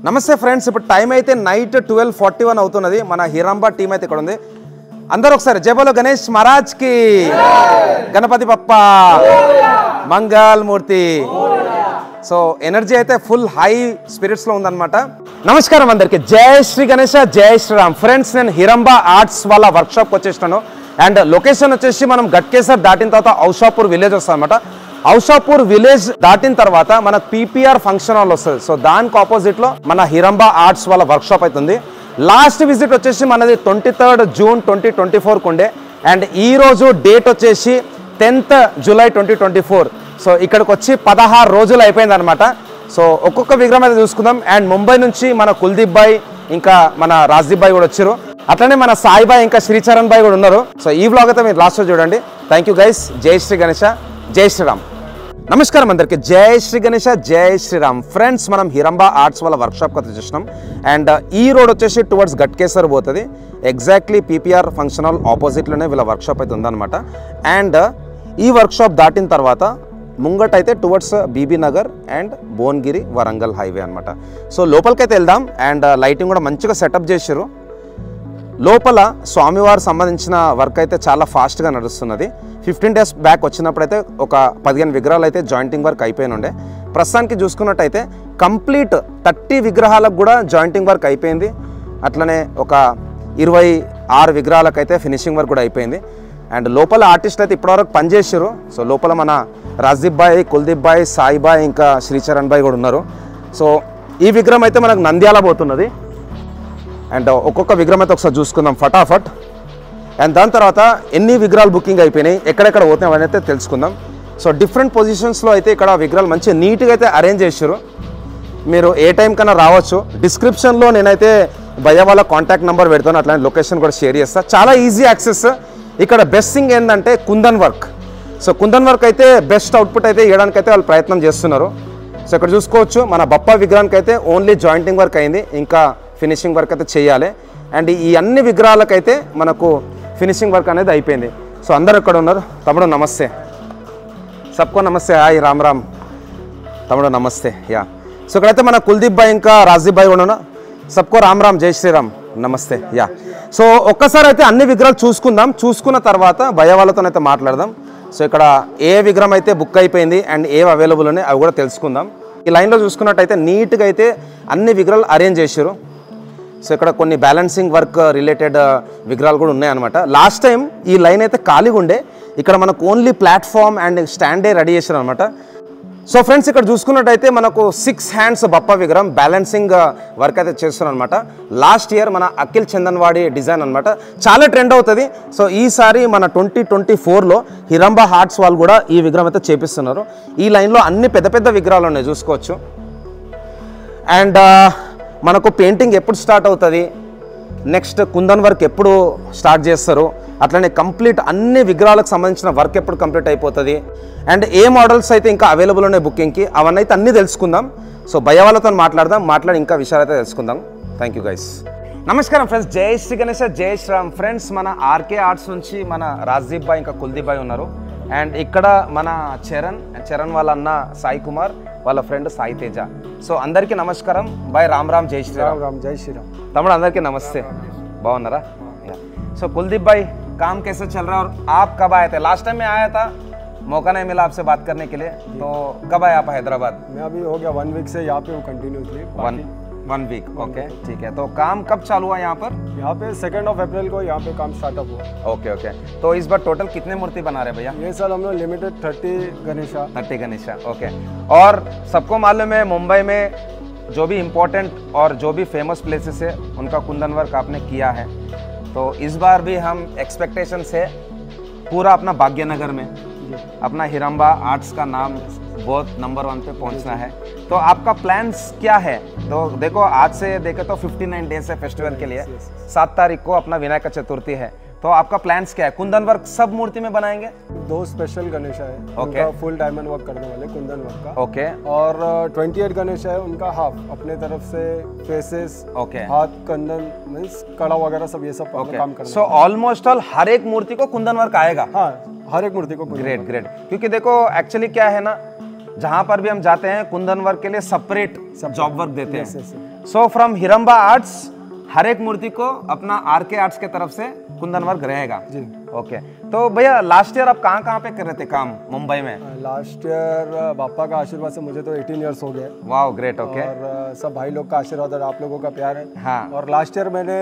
నమస్తే ఫ్రెండ్స్, ఇప్పుడు టైం అయితే నైట్ 12:41 అవుతున్నది. మన హిరంబా టీం అయితే ఇక్కడ ఉంది. అందరూ ఒకసారి జై బోలో గణేష్ మహారాజ్ కి, గణపతి బప్ప, మంగళ మూర్తి. సో ఎనర్జీ అయితే ఫుల్ హై స్పిరిట్స్ లో ఉందన్నమాట. నమస్కారం అందరికి, జై శ్రీ గణేష, జై శ్రీరామ్. ఫ్రెండ్స్, నేను హిరంబా ఆర్ట్స్ వాళ్ళ వర్క్షాప్కి వచ్చేసినాను. అండ్ లొకేషన్ వచ్చేసి మనం గట్కేసర్ దాటిన తర్వాత ఔషాపూర్ విలేజ్ వస్తుంది అనమాట. ఔషాపూర్ విలేజ్ దాటిన తర్వాత మనకు పీపీఆర్ ఫంక్షన్ హాల్ వస్తుంది. సో దానికి ఆపోజిట్ లో మన హిరంబా ఆర్ట్స్ వాళ్ళ వర్క్షాప్ అవుతుంది. లాస్ట్ విజిట్ వచ్చేసి మనది 23 జూన్ 2024 ఉండే. అండ్ ఈ రోజు డేట్ వచ్చేసి 10th జూలై 2024. సో ఇక్కడికి వచ్చి 16 రోజులు అయిపోయింది అనమాట. సో ఒక్కొక్క విగ్రహం అయితే చూసుకుందాం. అండ్ ముంబై నుంచి మన కుల్దీప్ భాయ్ ఇంకా మన రాజ్దీప్ భాయ్ కూడా వచ్చారు. అట్లనే మన సాయి భాయ్ ఇంకా శ్రీచరణ్ భాయ్ కూడా ఉన్నారు. సో ఈ వ్లాగ్ అయితే మీరు లాస్ట్ చూడండి. Thank you guys. జై శ్రీ గణేష, జై శ్రీరామ్. నమస్కారం అందరికి, జై శ్రీ గణేష, జై శ్రీరామ్. ఫ్రెండ్స్, మనం హిరంబా ఆర్ట్స్ వాళ్ళ వర్క్షాప్కి అయితే చూసినాం. అండ్ ఈ రోడ్ వచ్చేసి టువర్డ్స్ గట్కేసర్ పోతుంది. ఎగ్జాక్ట్లీ పీపీఆర్ ఫంక్షన్ హాల్ ఆపోజిట్లోనే వీళ్ళ వర్క్షాప్ అయితే ఉందన్నమాట. అండ్ ఈ వర్క్షాప్ దాటిన తర్వాత ముంగట్ అయితే towards BB Nagar and Bhuvanagiri Warangal highway అనమాట. సో లోపలికైతే వెళ్దాం. అండ్ లైటింగ్ కూడా మంచిగా సెటప్ చేశారు. లోపల స్వామివారు సంబంధించిన వర్క్ అయితే చాలా ఫాస్ట్గా నడుస్తున్నది. 15 days బ్యాక్ వచ్చినప్పుడైతే ఒక 15 విగ్రహాలు అయితే జాయింటింగ్ వర్క్ అయిపోయినుండే. ప్రస్తుతానికి చూసుకున్నట్టయితే కంప్లీట్ 30 విగ్రహాలకు కూడా జాయింటింగ్ వర్క్ అయిపోయింది. అట్లనే ఒక 26 విగ్రహాలకు అయితే ఫినిషింగ్ వర్క్ కూడా అయిపోయింది. అండ్ లోపల ఆర్టిస్టులు అయితే ఇప్పటివరకు పనిచేసారు. సో లోపల మన రాజ్దీప్ భాయ్, కుల్దీప్ భాయ్, సాయి భాయ్ ఇంకా శ్రీచరణ్ భాయ్ కూడా ఉన్నారు. సో ఈ విగ్రహం అయితే మనకు నంద్యాల పోతున్నది. అండ్ ఒక్కొక్క విగ్రహం అయితే ఒకసారి చూసుకుందాం ఫటాఫట్. అండ్ దాని తర్వాత ఎన్ని విగ్రహాలు బుకింగ్ అయిపోయినాయి, ఎక్కడెక్కడ పోతున్నాయి అవన్నీ అయితే తెలుసుకుందాం. సో డిఫరెంట్ పొజిషన్స్లో అయితే ఇక్కడ విగ్రహాలు మంచిగా నీట్గా అయితే అరేంజ్ చేశారు. మీరు ఏ టైం కన్నా రావచ్చు. డిస్క్రిప్షన్లో నేనైతే భయ్య వాళ్ళ కాంటాక్ట్ నెంబర్ పెడతాను, అట్లానే లొకేషన్ కూడా షేర్ చేస్తాను. చాలా ఈజీ యాక్సెస్. ఇక్కడ బెస్ట్ థింగ్ ఏంటంటే kundan work. So kundan work అయితే బెస్ట్ అవుట్పుట్ అయితే ఇవ్వడానికి అయితే వాళ్ళు ప్రయత్నం చేస్తున్నారు. సో ఇక్కడ చూసుకోవచ్చు మన బప్ప విగ్రహానికి అయితే ఓన్లీ జాయింటింగ్ వర్క్ అయింది, ఇంకా ఫినిషింగ్ వర్క్ అయితే చేయాలి. అండ్ ఈ అన్ని విగ్రహాలకైతే మనకు ఫినిషింగ్ వర్క్ అనేది అయిపోయింది. సో అందరు ఇక్కడ ఉన్నారు. తమ్ముడు నమస్తే, సబ్కో నమస్తే. హాయ్ రామ్ రామ్ తమ్ముడు నమస్తే. యా, సో ఇక్కడైతే మన కుల్దీప్ భాయ్ ఇంకా రాజ్దీప్ భాయ్ కూడా ఉన్నారు. సబ్కో రామ్ రామ్, జై శ్రీరామ్, నమస్తే. యా, సో ఒక్కసారి అయితే అన్ని విగ్రహాలు చూసుకుందాం. చూసుకున్న తర్వాత భయ్య వాళ్ళతోనైతే మాట్లాడదాం. సో ఇక్కడ ఏ విగ్రహం అయితే బుక్ అయిపోయింది అండ్ ఏవి అవైలబుల్ ఉన్నాయి అవి కూడా తెలుసుకుందాం. ఈ లైన్లో చూసుకున్నట్టయితే నీట్గా అయితే అన్ని విగ్రహాలు అరేంజ్ చేశారు. సో ఇక్కడ కొన్ని బ్యాలెన్సింగ్ వర్క్ రిలేటెడ్ విగ్రహాలు కూడా ఉన్నాయన్నమాట. లాస్ట్ టైం ఈ లైన్ అయితే ఖాళీగా ఉండే, ఇక్కడ మనకు ఓన్లీ ప్లాట్ఫామ్ అండ్ స్టాండే రెడీ చేశారు అనమాట. సో ఫ్రెండ్స్, ఇక్కడ చూసుకున్నట్టయితే మనకు 6 hands బప్ప విగ్రహం బ్యాలెన్సింగ్ వర్క్ అయితే చేస్తున్నారు అనమాట. లాస్ట్ ఇయర్ మన అఖిల్ చందన్వాడి డిజైన్ అనమాట, చాలా ట్రెండ్ అవుతుంది. సో ఈసారి మన 2024లో హిరంబా ఆర్ట్స్ వాళ్ళు కూడా ఈ విగ్రహం అయితే చేపిస్తున్నారు. ఈ లైన్లో అన్ని పెద్ద పెద్ద విగ్రహాలు ఉన్నాయి, చూసుకోవచ్చు. అండ్ మనకు పెయింటింగ్ ఎప్పుడు స్టార్ట్ అవుతుంది, నెక్స్ట్ కుందన్ వర్క్ ఎప్పుడు స్టార్ట్ చేస్తారు, అట్లనే కంప్లీట్ అన్ని విగ్రహాలకు సంబంధించిన వర్క్ ఎప్పుడు కంప్లీట్ అయిపోతుంది, అండ్ ఏ మోడల్స్ అయితే ఇంకా అవైలబుల్ ఉన్నాయి బుకింగ్కి, అవన్నీ అయితే అన్నీ తెలుసుకుందాం. సో భయ్య వాళ్ళతో మాట్లాడి ఇంకా విషయాలు అయితే తెలుసుకుందాం. Thank you guys. నమస్కారం ఫ్రెండ్స్, జై శ్రీ గణేష, జై శ్రీరామ్. ఫ్రెండ్స్, మన ఆర్కే ఆర్ట్స్ నుంచి మన రాజ్దీప్ భాయ్ ఇంకా కుల్దీప్ భాయ్ ఉన్నారు. అండ్ ఇక్కడ మన చరణ్ వాళ్ళ అన్న సాయి కుమార్, వాళ్ళ ఫ్రెండ్ సాయి తేజ. సో అందరికీ నమస్కారం. బాయ్ రామ్ రామ్, జై శ్రీరామ్. राम जय श्री राम. तमिल अंदर नमस्ते, बागुन्नारा? सो कुलदीप भाई, काम कैसे चल रहा है और आप कब आए थे? लास्ट टाइम मैं आया था, मौका नहीं मिला आपसे बात करने के लिए, तो कब आए आप हैदराबाद? मैं अभी हो गया 1 week से यहाँ पे हूँ कंटिन्यूसली. वन वीक, ओके ठीक है. तो काम कब चालू हुआ यहाँ पर? यहाँ पे 2nd of April को यहाँ पे काम स्टार्टअप हुआ. Okay okay. तो इस बार टोटल कितने मूर्ति बना रहे भैया? ये साल हम लोग लिमिटेड 30 गणेशा. ओके. और सबको मालूम है मुंबई में जो भी इम्पोर्टेंट और जो भी फेमस प्लेसेस है उनका कुंदन वर्क आपने किया है. तो इस बार भी हम एक्सपेक्टेशन से पूरा अपना भाग्यनगर में अपना हिरंबा आर्ट्स का नाम बहुत नंबर 1 पे पहुंचना है. तो आपका प्लान्स क्या है? तो देखो, आज से देखे तो 59 डेज है फेस्टिवल के लिए. 7 तारीख को अपना विनायक चतुर्थी है. तो आपका प्लान्स क्या है? कुंदन वर्क सब मूर्ति में बनाएंगे? 2 स्पेशल गणेशा है. ओके. उनका फुल डायमंड वर्क करने वाले कुंदन वर्क का. ओके. और 28 गणेशा है, उनका हाफ अपने तरफ से फेसेस, ओके, हाथ, कंदन मीन्स कड़ा वगैरह सब ये सब काम करना. सो ऑलमोस्ट ऑल हर एक मूर्ति को कुंदन वर्क आएगा? हाँ, हर एक मूर्ति को. Great great. क्योंकि देखो एक्चुअली क्या है ना, जहाँ पर भी हम जाते हैं कुंदन वर्क के लिए सेपरेट जॉब वर्क देते Yes, yes, हैं। सो फ्रॉम हिरंबा आर्ट्स हर एक मूर्ति को अपना आरके आर्ट्स के तरफ से कुंदन वर्क रहेगा जी। ओके, तो भैया लास्ट ईयर आप कहाँ पे कर रहे थे काम मुंबई में? लास्ट ईयर बापा का आशीर्वाद से मुझे तो 18 इयर्स हो गए वाओ ग्रेट। ओके और सब भाई लोग का आशीर्वाद और आप लोगों का प्यार है। हाँ और लास्ट ईयर मैंने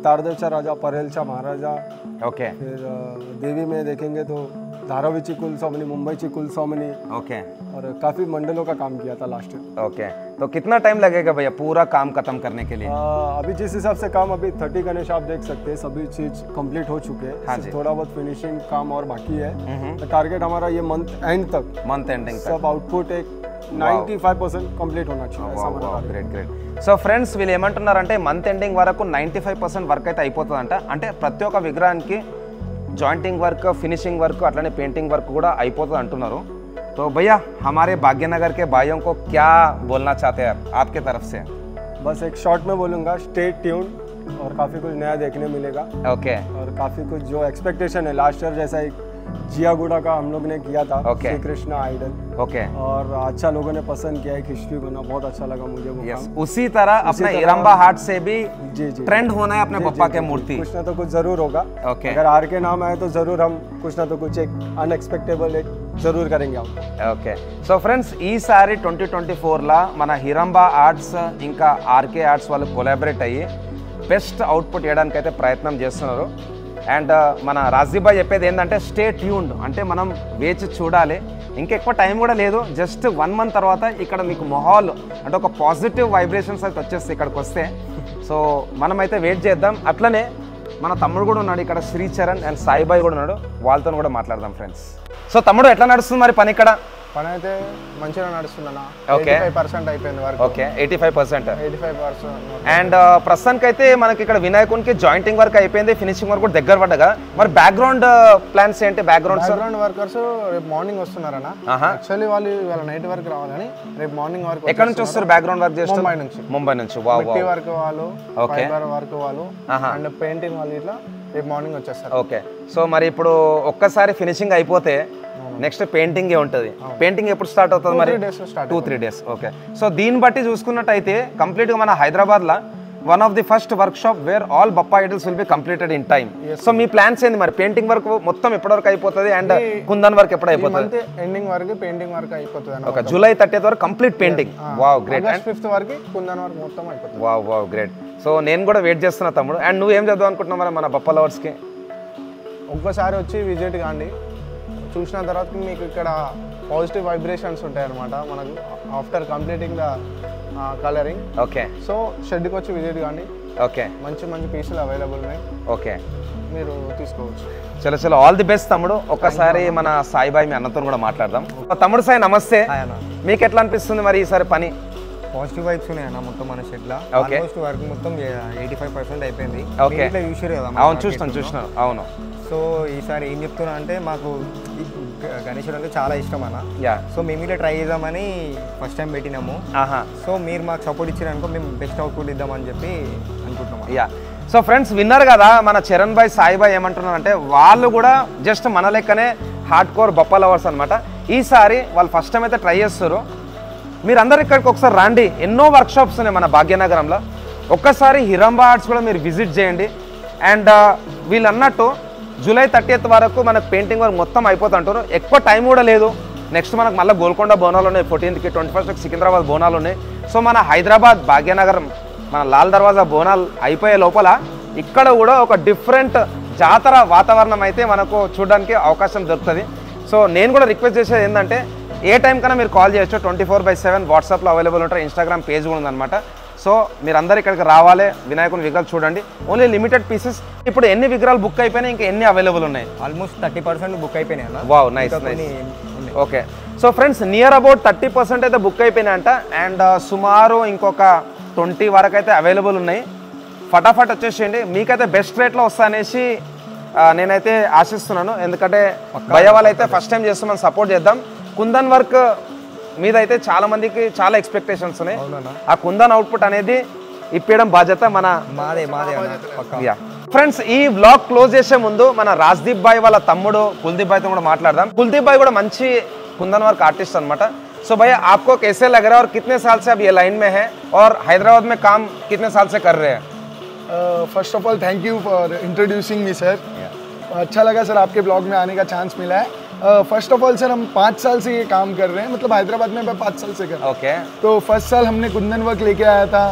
तारदेवचा राजा, परेलचा महाराजा, ओके फिर देवी में देखेंगे तो धारावीची कुलस्वामिनी, मुंबईची कुलस्वामिनी ओके और काफ़ी मंडलों का काम किया था लास्ट ईयर। ओके, तो कितना टाइम लगेगा भैया पूरा काम खत्म करने के लिए? अभी जिस हिसाब से काम अभी 30 गणेश आप देख सकते हैं, सभी चीज कंप्लीट हो चुके हैं। हाँ सिर्फ जी। थोड़ा बहुत फिनिशिंग काम और बाकी है। तो टारगेट हमारा ये मंथ एंड तक, मंथ एंडिंग तक। सब आउटपुट एक 95% कंप्लीट होना चाहिए ऐसा हमारा target। Great great. So friends వీళ్ళు ఏమంటున్నారంటే మంత్ ఎండింగ్ వరకు 95% వర్క్ అయితే అయిపోతుందంట. అంటే ప్రతి ఒక్క విగ్రహానికి జాయింటింగ్ వర్క్, ఫినిషింగ్ వర్క్, అట్లనే పెయింటింగ్ వర్క్ కూడా అయిపోతుంది అంటున్నారు. तो भैया हमारे भाग्यनगर के भाइयों को क्या बोलना चाहते हैं आपके तरफ से? बस एक शॉर्ट में बोलूंगा, स्टे ट्यून और काफ़ी कुछ नया देखने मिलेगा। ओके और काफ़ी कुछ जो एक्सपेक्टेशन है लास्ट ईयर जैसा एक जियागुड़ा का हम लोग ने किया था, Okay. Shri Krishna idol, okay और अच्छा लोगों ने पसंद किया, एक हिस्ट्री बना, बहुत अच्छा लगा मुझे वो यस, काम। उसी तरह अपने तरह- हिरंबा हाट से भी जी जी ट्रेंड होना है अपने जी, पप्पा जी, के जी, मूर्ति। कुछ ना तो कुछ जरूर होगा। ओके अगर आर के नाम आए तो जरूर हम कुछ ना तो कुछ एक अनएक्सपेक्टेबल एक जरूर करेंगे हम। ఓకే, సో ఫ్రెండ్స్ ఈసారి 2024లా మన హిరంబా ఆర్ట్స్ ఇంకా ఆర్కే ఆర్ట్స్ వాళ్ళు కొలాబరేట్ అయ్యి బెస్ట్ అవుట్పుట్ ఇవ్వడానికి అయితే ప్రయత్నం చేస్తున్నారు. అండ్ మన రాజీబాయ్ చెప్పేది ఏంటంటే స్టే ట్యూన్డ్, అంటే మనం వేచి చూడాలి. ఇంకెక్కువ టైం కూడా లేదు, జస్ట్ 1 మంత్ తర్వాత ఇక్కడ మీకు మొహాల్ అంటే ఒక పాజిటివ్ వైబ్రేషన్స్ అయితే వచ్చేస్తాయి ఇక్కడికి వస్తే. సో మనమైతే వెయిట్ చేద్దాం. అట్లనే మన తమ్ముడు కూడా ఉన్నాడు ఇక్కడ, శ్రీచరణ్ అండ్ సాయిబాయ్ కూడా ఉన్నాడు, వాళ్ళతో కూడా మాట్లాడదాం ఫ్రెండ్స్. సో తమ్ముడు ఎట్లా నడుస్తుంది మరి పని ఇక్కడ? పని అయితే మంచిగా నడుస్తుందన్న. ఓకే 85% అయిపోయింది వరకు. ఓకే 85%. 85%. అండ్ ప్రస్తుతానికి అయితే మనకి ఇక్కడ వినాయకునికి జాయింటింగ్ వర్క్ అయిపోయింది, ఫినిషింగ్ వర్క్ కూడా దగ్గర పడ్డగా. మరి బ్యాక్గ్రౌండ్ ప్లాన్స్ ఏంటి? బ్యాక్గ్రౌండ్ వర్కర్స్ రేపు మార్నింగ్ వస్తున్నారన్న. యాక్చువల్లీ వాళ్ళు ఇవాళ నైట్ వరకు రావాలని రేపు మార్నింగ్ వరకు. ఎక్కడ నుంచి వస్తారు బ్యాక్గ్రౌండ్ వర్క్ చేస్తారు? ముంబై నుంచి. ముంబై నుంచి. వావ్ మిట్టి వావ్. వర్క్ వాళ్ళు, Okay. ఫైబర్ వర్క్ వాళ్ళు అండ్ పెయింటింగ్ వాళ్ళు ఇట్లా రేపు మార్నింగ్ వచ్చేస్తారు. ఓకే, సో మరి ఇప్పుడు ఒక్కసారి ఫినిషింగ్ అయిపోతే నెక్స్ట్ పెయింటింగ్ ఉంటుంది. పెయింటింగ్ ఎప్పుడు స్టార్ట్ అవుతుంది మరి? 2-3 days start 2-3 days. Okay, so దీన్ని బట్టి చూసుకున్నట్టయితే కంప్లీట్గా మన హైదరాబాద్లో one of the first workshop where all Bappa idols will be completed in time. So మీ ప్లాన్స్ ఏంది మరి? పెయింటింగ్ వర్క్ మొత్తం ఎప్పటివరకు అయిపోతుంది అండ్ కుందన్ వర్క్ ఎప్పుడు అయిపోతుంది? మంత్ ఎండింగ్ వరకు పెయింటింగ్ వర్క్ అయిపోతుంది అన్న. ఓకే, జూలై 30th వరకు complete painting. Wow great. August 5th వరకు కుందన్ వర్క్ మొత్తం అయిపోతుంది. Wow wow great. సో నేను కూడా వెయిట్ చేస్తున్నా తమ్ముడు. అండ్ నువ్వు ఏం చదువు అనుకుంటున్నావు మరి మన బప్పా లవర్స్కి? ఒక్కసారి వచ్చి విజిట్ కాండి, చూసిన తర్వాత మీకు ఇక్కడ పాజిటివ్ వైబ్రేషన్స్ ఉంటాయి అన్నమాట మనకు after completing the colouring. Okay so షెడ్కి వచ్చి విజిట్ కాండి, ఓకే మంచి మంచి పీసులు అవైలబుల్ ఉన్నాయి, ఓకే మీరు తీసుకోవచ్చు. చలో చలో, ఆల్ ది బెస్ట్ తమ్ముడు. ఒక్కసారి మన సాయిబాయ్ మీ అన్నతో కూడా మాట్లాడదాం. తమ్ముడు సాయి నమస్తే. మీకు ఎట్లా అనిపిస్తుంది మరి ఈసారి పని? పాజిటివ్ వైబ్స్ ఉన్నాయన్న మొత్తం మన షెడ్ లా. Okay. ఆల్మోస్ట్ వర్క్ మొత్తం 85% అయిపోయింది. Okay. ఇట్లా చూసారు కదా మన అవును, market చూసినాను. లో. అవును. సో ఈసారి ఏం చెప్తున్నా అంటే మాకు ఈ గణేశుడు అంటే చాలా ఇష్టం అన్న. యా. సో మేము ఇట్లా ట్రై చేద్దామని ఫస్ట్ టైం పెట్టినాము. ఆహా. సో మీరు మాకు సపోర్ట్ ఇచ్చారనుకో మేము బెస్ట్ అవుట్పుట్ ఇద్దామని చెప్పి అనుకుంటున్నాం. యా. సో ఫ్రెండ్స్ విన్నారు కదా మన చరణ్ భాయ్, సాయిబాయ్ ఏమంటున్నారంటే వాళ్ళు కూడా జస్ట్ మన లెక్కనే హార్డ్ కోర్ బప్పా లవర్స్ అనమాట. ఈసారి వాళ్ళు ఫస్ట్ టైం అయితే ట్రై చేస్తారు. మీరందరూ ఇక్కడికి ఒకసారి రండి, ఎన్నో వర్క్షాప్స్ ఉన్నాయి మన భాగ్యనగరంలో. ఒక్కసారి హిరంబా ఆర్ట్స్ కూడా మీరు విజిట్ చేయండి. అండ్ వీళ్ళు అన్నట్టు జూలై 30th వరకు మనకు పెయింటింగ్ వర్క్ మొత్తం అయిపోతుంటారు. ఎక్కువ టైం కూడా లేదు. నెక్స్ట్ మనకు మళ్ళీ గోల్కొండ బోనాలు ఉన్నాయి, 14th, 21st సికింద్రాబాద్ బోనాలు ఉన్నాయి. సో మన హైదరాబాద్ భాగ్యనగరం మన లాల్ దర్వాజా బోనాలు అయిపోయే లోపల ఇక్కడ కూడా ఒక డిఫరెంట్ జాతర వాతావరణం అయితే మనకు చూడడానికి అవకాశం దొరుకుతుంది. సో నేను కూడా రిక్వెస్ట్ చేసేది ఏంటంటే ఏ టైం కన్నా మీరు కాల్ చేయొచ్చు, 24/7 వాట్సాప్లో అవైలబుల్ ఉంటారు, ఇన్స్టాగ్రామ్ పేజ్ కూడా ఉందన్నమాట. సో మీరందరూ ఇక్కడికి రావాలి, వినాయకుని విగ్రహాలు చూడండి. Only limited pieces. ఇప్పుడు ఎన్ని విగ్రహాలు బుక్ అయిపోయినాయి, ఇంకా ఎన్ని అవైలబుల్ ఉన్నాయి? ఆల్మోస్ట్ 30% బుక్ అయిపోయినాయి అన్న. Wow nice nice. Okay, so friends near about 30% అయితే బుక్ అయిపోయినాయంట. అండ్ సుమారు ఇంకొక 20 వరకు అయితే అవైలబుల్ ఉన్నాయి. ఫటాఫట్ వచ్చేసేయండి, మీకైతే బెస్ట్ రేట్లో వస్తా అనేసి నేనైతే ఆశిస్తున్నాను. ఎందుకంటే భయ వాళ్ళు అయితే ఫస్ట్ టైం చేస్తున్నాం, సపోర్ట్ చేద్దాం. కుందన్ వర్క్ మీద అయితే చాలా మందికి చాలా ఎక్స్పెక్టేషన్స్ ఉన్నాయి. ఆ కుందన్ అవుట్పుట్ అనేది ఇప్పేయడం బాధ్యత మన మాదే అన్న పక్కా. ఫ్రెండ్స్ ఈ వ్లాగ్ క్లోజ్ చేసే ముందు మన రాజ్దీప్ భాయ్ వాళ్ళ తమ్ముడు కుల్దీప్ భాయ్తో కూడా మాట్లాడదాం. కుల్దీప్ భాయ్ కూడా మంచి कुंदन वर्क आर्टिस्ट अनమాట। सो भैया आपको कैसे लग रहा है और कितने साल से आप ये लाइन में है और हैदराबाद में काम कितने साल से कर रहे हैं? First of all thank you for introducing me sir. अच्छा लगा सर आपके ब्लॉग में आने का चांस मिला है। फर्स्ट ऑफ ऑल सर हम 5 साल से ये काम कर रहे हैं, मतलब हैदराबाद में मैं 5 साल से कर रहा हूँ। ओके। तो फर्स्ट साल हमने कुंदन वर्क लेके आया था,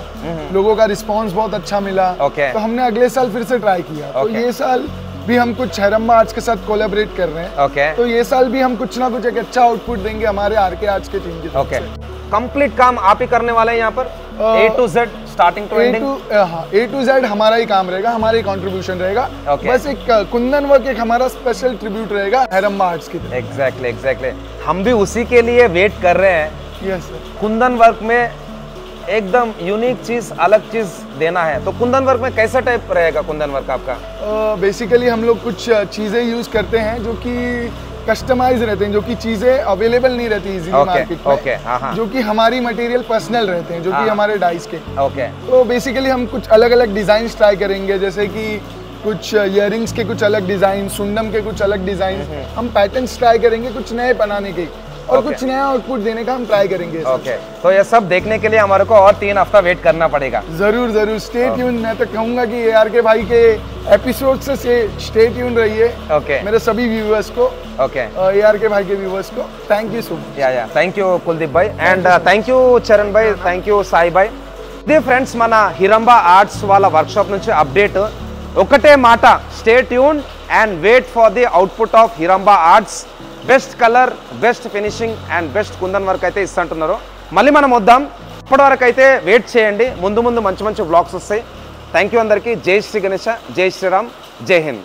लोगों का रिस्पांस बहुत अच्छा मिला। ओके। तो हमने अगले साल फिर से ट्राई किया। तो ये साल भी हम कुछ हैरम्बा आर्ट्स के साथ कोलैबोरेट कर रहे हैं। ओके। तो ये साल भी हम कुछ ना कुछ एक अच्छा आउटपुट देंगे हमारे आरके आर्ट्स के टीम की तरफ ओके। से। कंप्लीट काम आप ही करने वाले हैं यहाँ पर A to Z starting to ending? A to Z हमारा ही काम रहेगा, हमारा ही कंट्रीब्यूशन रहेगा। Okay. बस एक कुंदन वर्क एक हमारा स्पेशल ट्रिब्यूट रहेगा हैरम्बा आर्ट्स की तरफ। एग्जैक्टली हम भी उसी के लिए वेट कर रहे हैं। Yes sir. कुंदन वर्क में एकदम यूनिक चीज, अलग चीज देना है, तो कुंदन वर्क में कैसा टाइप रहेगा कुंदन वर्क आपका? बेसिकली हम लोग कुछ चीज़ें यूज़ करते हैं जो कि कस्टमाइज रहते हैं, जो कि चीज़ें अवेलेबल नहीं रहती इजीली मार्केट में। ओके, हाँ। जो कि हमारी मटेरियल पर्सनल रहते हैं, जो कि हमारे डाइस के। ओके। तो बेसिकली हम कुछ अलग अलग डिज़ाइन ट्राई करेंगे, जैसे कि कुछ इयरिंग्स के कुछ अलग डिज़ाइन, सुंडम के कुछ अलग डिज़ाइन, हम पैटर्न्स ट्राई करेंगे कुछ नए बनाने के और कुछ नया आउटपुट देने का हम ट्राई करेंगे। ओके। तो ये सब देखने के लिए हमारे को और 3 हफ्ता वेट करना पड़ेगा। जरूर जरूर स्टे ट्यून। मैं तो कहूंगा कि ARK भाई के एपिसोड से स्टे ट्यून रहिए। ओके। मेरे सभी व्यूअर्स को, ओके, ARK भाई के व्यूअर्स को थैंक यू सो मच। या थैंक यू कुलदीप भाई అండ్ థ్యాంక్ యూ చరణ్ భాయ్, థ్యాంక్ యూ సాయి భాయ్. ఇది ఫ్రెండ్స్ మన హిరంబా ఆర్ట్స్ వాళ్ళ వర్క్షాప్ నుంచి అప్డేట్. ఒకటే మాట, stay tune and wait for the output of Hiramba Arts. Best colour, best finishing and best kundan work అయితే ఇస్తుంటున్నారు. మళ్ళీ మనం వద్దాం. ఇప్పటి వరకు అయితే వెయిట్ చేయండి, ముందు ముందు మంచి మంచి బ్లాగ్స్ వస్తాయి. థ్యాంక్ యూ అందరికీ. జై శ్రీ గణేష, జై శ్రీరామ్, జై హింద్.